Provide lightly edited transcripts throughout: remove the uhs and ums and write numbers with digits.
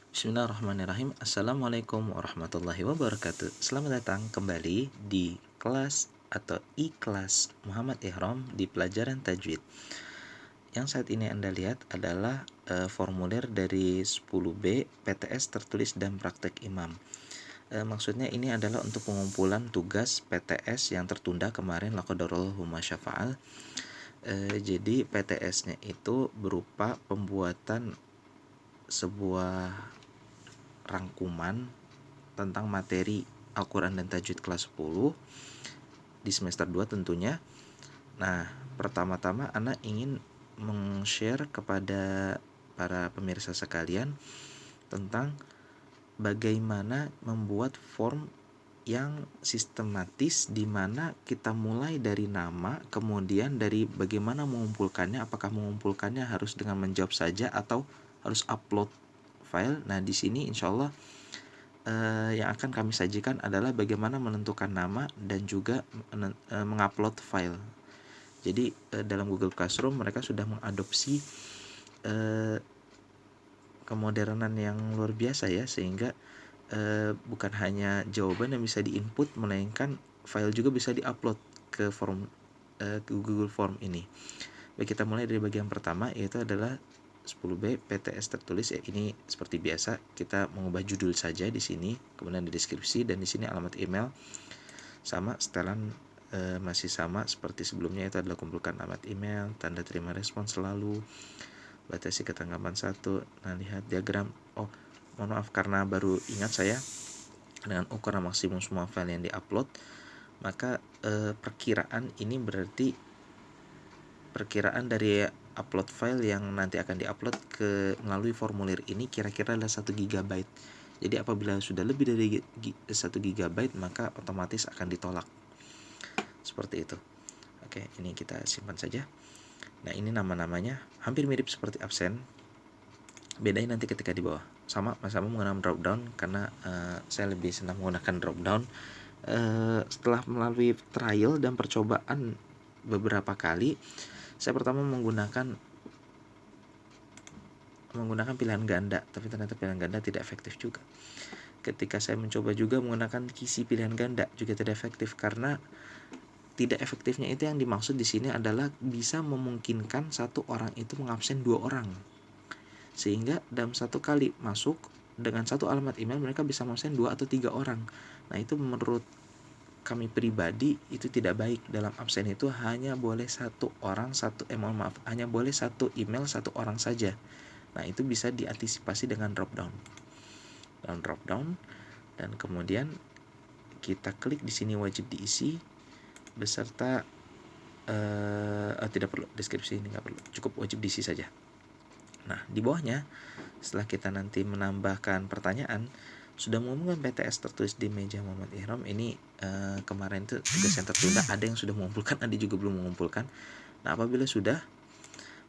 Bismillahirrahmanirrahim. Assalamualaikum warahmatullahi wabarakatuh. Selamat datang kembali di kelas atau i-kelas Muhammad Ihram di pelajaran tajwid. Yang saat ini Anda lihat adalah formulir dari 10B PTS tertulis dan praktek imam. Maksudnya ini adalah untuk pengumpulan tugas PTS yang tertunda kemarin laqadarallahu ma syafa'al. Jadi PTS-nya itu berupa pembuatan sebuah rangkuman tentang materi Al-Quran dan Tajwid kelas 10 di semester 2 tentunya. Nah, pertama-tama Ana ingin meng-share kepada para pemirsa sekalian tentang bagaimana membuat form yang sistematis, di mana kita mulai dari nama, kemudian dari bagaimana mengumpulkannya, apakah mengumpulkannya harus dengan menjawab saja atau harus upload file. Nah, di sini insya Allah yang akan kami sajikan adalah bagaimana menentukan nama dan juga mengupload file. Jadi dalam Google Classroom mereka sudah mengadopsi kemodernan yang luar biasa ya, sehingga bukan hanya jawaban yang bisa diinput, melainkan file juga bisa diupload ke form ke Google Form ini. Baik, kita mulai dari bagian pertama, yaitu adalah 10B PTS tertulis. Ya, ini seperti biasa kita mengubah judul saja di sini, kemudian di deskripsi, dan di sini alamat email sama, setelan masih sama seperti sebelumnya, itu adalah kumpulkan alamat email, tanda terima respon selalu, batasi ketanggapan 1. Nah, lihat diagram. Oh, mohon maaf karena baru ingat saya, dengan ukuran maksimum semua file yang diupload, maka perkiraan ini berarti perkiraan dari upload file yang nanti akan diupload melalui formulir ini kira-kira adalah 1 GB. Jadi apabila sudah lebih dari 1 GB maka otomatis akan ditolak. Seperti itu. Oke, ini kita simpan saja. Nah, ini nama-namanya hampir mirip seperti absen. Bedanya nanti ketika di bawah. Sama menggunakan drop down, karena saya lebih senang menggunakan drop down. Setelah melalui trial dan percobaan beberapa kali, saya pertama menggunakan pilihan ganda, tapi ternyata pilihan ganda tidak efektif juga. Ketika saya mencoba juga menggunakan kisi pilihan ganda, juga tidak efektif, karena tidak efektifnya itu yang dimaksud di sini adalah bisa memungkinkan satu orang itu mengabsen 2 orang, sehingga dalam satu kali masuk dengan satu alamat email mereka bisa mengabsen 2 atau 3 orang. Nah, itu menurut kami pribadi itu tidak baik. Dalam absen itu hanya boleh satu orang, hanya boleh satu email satu orang saja. Nah, itu bisa diantisipasi dengan drop down. Dan kemudian kita klik di sini wajib diisi beserta tidak perlu deskripsi, ini nggak perlu, cukup wajib diisi saja. Nah, di bawahnya setelah kita nanti menambahkan pertanyaan, sudah mengumumkan PTS tertulis di meja Muhammad Ihram. Ini kemarin itu tugas yang tertunda, ada yang sudah mengumpulkan, ada juga belum mengumpulkan. Nah, apabila sudah,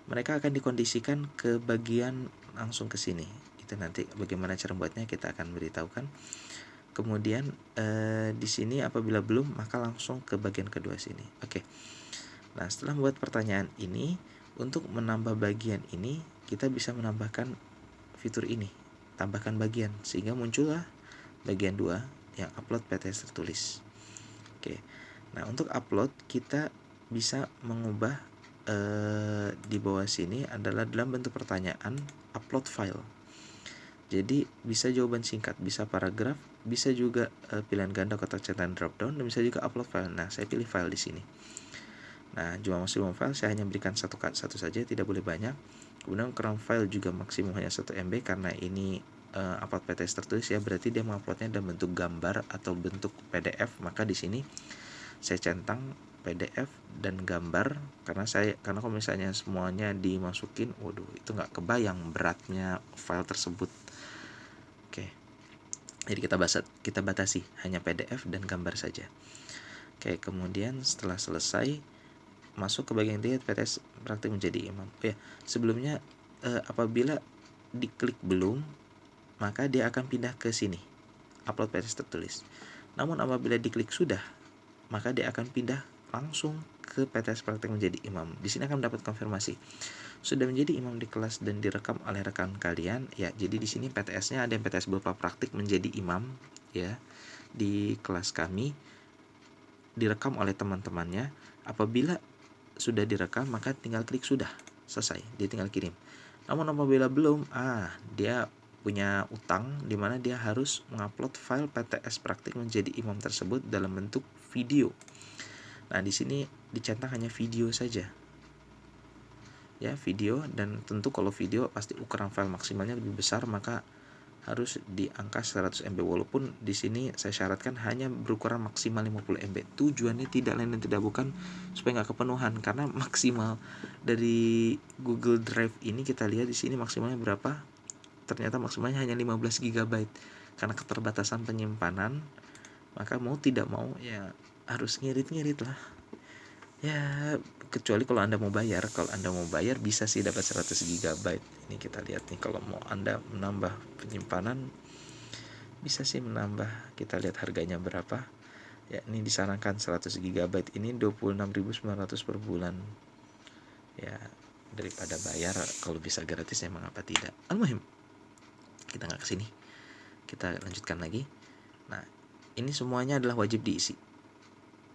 mereka akan dikondisikan ke bagian langsung ke sini. Itu nanti bagaimana cara buatnya kita akan beritahukan. Kemudian di sini apabila belum, maka langsung ke bagian kedua sini. Oke. Nah, setelah membuat pertanyaan ini, untuk menambah bagian ini kita bisa menambahkan fitur ini, tambahkan bagian, sehingga muncullah bagian 2 yang upload PTS tertulis. Oke. Nah, untuk upload kita bisa mengubah di bawah sini adalah dalam bentuk pertanyaan, upload file. Jadi bisa jawaban singkat, bisa paragraf, bisa juga pilihan ganda, kotak centang drop down, dan bisa juga upload file. Nah, saya pilih file di sini. Nah, jumlah maksimum file saya hanya berikan satu saja, tidak boleh banyak. Kemudian ukuran file juga maksimum hanya 1 MB, karena ini upload PTS tertulis ya, berarti dia menguploadnya dalam bentuk gambar atau bentuk PDF. Maka di sini saya centang PDF dan gambar, karena kalau misalnya semuanya dimasukin, waduh, itu nggak kebayang beratnya file tersebut. Oke. Jadi kita batasi hanya PDF dan gambar saja. Oke, kemudian setelah selesai, masuk ke bagian 3 PTS praktik menjadi imam. Oh ya, sebelumnya apabila diklik belum, maka dia akan pindah ke sini, upload PTS tertulis. Namun apabila diklik sudah, maka dia akan pindah langsung ke PTS praktik menjadi imam. Di sini akan dapat konfirmasi sudah menjadi imam di kelas dan direkam oleh rekan kalian, ya jadi di sini PTS-nya ada yang PTS berupa praktik menjadi imam ya di kelas kami, direkam oleh teman-temannya. Apabila sudah direkam maka tinggal klik sudah, selesai, dia tinggal kirim. Namun apabila belum, dia punya utang di mana dia harus mengupload file PTS praktik menjadi imam tersebut dalam bentuk video. Nah, di sini dicetak hanya video saja. Ya, video, dan tentu kalau video pasti ukuran file maksimalnya lebih besar, maka harus di angka 100 MB, walaupun di sini saya syaratkan hanya berukuran maksimal 50 MB. Tujuannya tidak lain dan tidak bukan supaya nggak kepenuhan, karena maksimal dari Google Drive ini kita lihat di sini maksimalnya berapa? Ternyata maksimalnya hanya 15 GB. Karena keterbatasan penyimpanan, maka mau tidak mau ya harus ngirit-ngirit lah. Ya, kecuali kalau Anda mau bayar. Kalau Anda mau bayar bisa sih dapat 100 GB. Ini kita lihat nih, kalau mau Anda menambah penyimpanan bisa sih menambah. Kita lihat harganya berapa. Ya, ini disarankan 100 GB ini 26.900 per bulan. Ya, daripada bayar, kalau bisa gratis emang apa tidak. Al-muhim, kita nggak kesini. Kita lanjutkan lagi. Nah, ini semuanya adalah wajib diisi.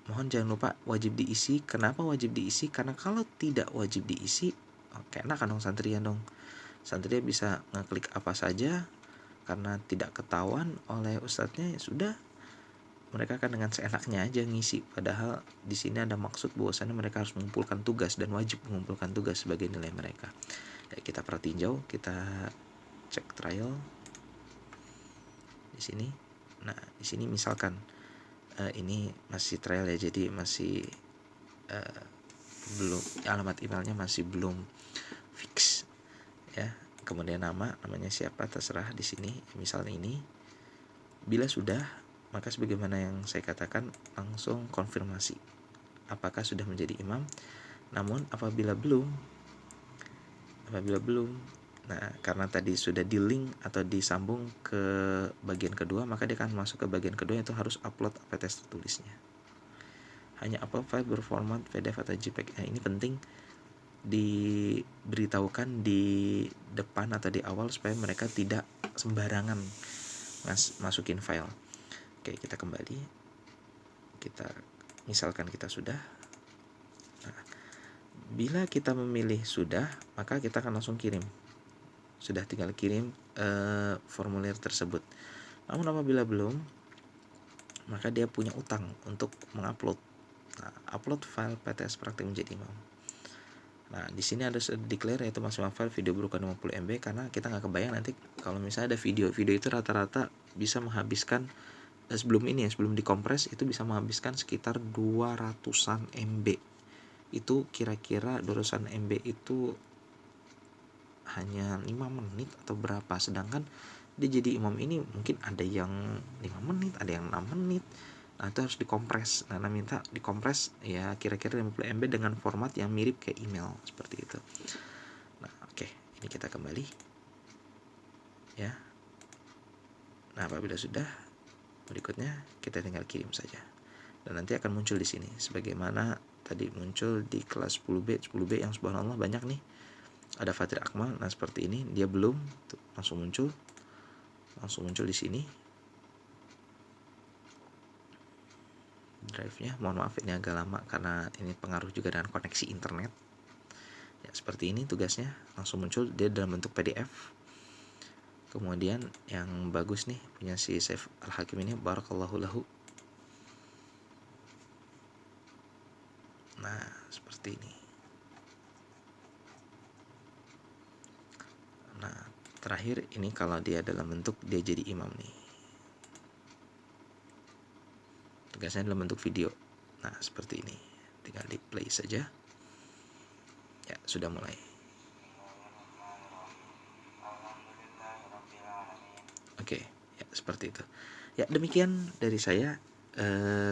Mohon jangan lupa wajib diisi. Kenapa wajib diisi? Karena kalau tidak wajib diisi, enak kan dong santrian dong. Santrian bisa ngeklik apa saja, karena tidak ketahuan oleh ustadznya, ya sudah, mereka kan dengan seenaknya aja ngisi. Padahal di sini ada maksud bahwasannya mereka harus mengumpulkan tugas dan wajib mengumpulkan tugas sebagai nilai mereka. Ya, kita perhatiin jauh, kita cek trial di sini. Nah, di sini misalkan ini masih trial ya, jadi masih belum, alamat emailnya masih belum fix ya. Kemudian namanya siapa terserah di sini, misalnya ini. Bila sudah, maka sebagaimana yang saya katakan, langsung konfirmasi apakah sudah menjadi imam. Namun apabila belum, nah karena tadi sudah di link atau disambung ke bagian kedua, maka dia akan masuk ke bagian kedua, yaitu harus upload PTS tertulisnya. Hanya upload file berformat PDF atau JPEG. Nah, ini penting diberitahukan di depan atau di awal supaya mereka tidak sembarangan masukin file. Oke, kita kembali. Kita misalkan kita sudah. Nah, bila kita memilih sudah, maka kita akan langsung kirim. Sudah, tinggal kirim formulir tersebut. Namun apabila belum, maka dia punya utang untuk mengupload. Nah, upload file PTS praktik menjadi imam. Nah, di sini ada declare, yaitu maksimal file video berukuran 50 MB, karena kita nggak kebayang nanti kalau misalnya ada video itu rata-rata bisa menghabiskan sebelum dikompres itu bisa menghabiskan sekitar 200-an MB. Itu kira-kira 200-an MB itu hanya 5 menit atau berapa, sedangkan dia jadi imam ini mungkin ada yang 5 menit, ada yang 6 menit. Nah, itu harus dikompres. Nah, minta dikompres ya kira-kira 50 MB dengan format yang mirip kayak email, seperti itu. Nah, oke, ini kita kembali ya. Nah, apabila sudah, berikutnya kita tinggal kirim saja. Dan nanti akan muncul di sini sebagaimana tadi muncul di kelas 10B yang subhanallah banyak nih. Ada Fatir Akmal, nah seperti ini, dia belum tuh, langsung muncul di sini drive-nya. Mohon maaf ini agak lama karena ini pengaruh juga dengan koneksi internet. Ya, seperti ini tugasnya, langsung muncul dia dalam bentuk PDF. Kemudian yang bagus nih punya si Saif Al-Hakim ini, barakallahu lahu. Nah, seperti ini. Nah, terakhir ini kalau dia dalam bentuk dia jadi imam nih. Tugasnya dalam bentuk video. Nah, seperti ini. Tinggal di play saja. Ya, sudah mulai. Oke, ya seperti itu. Ya, demikian dari saya.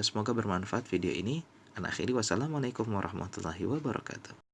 Semoga bermanfaat video ini. Anak akhiri, wassalamualaikum warahmatullahi wabarakatuh.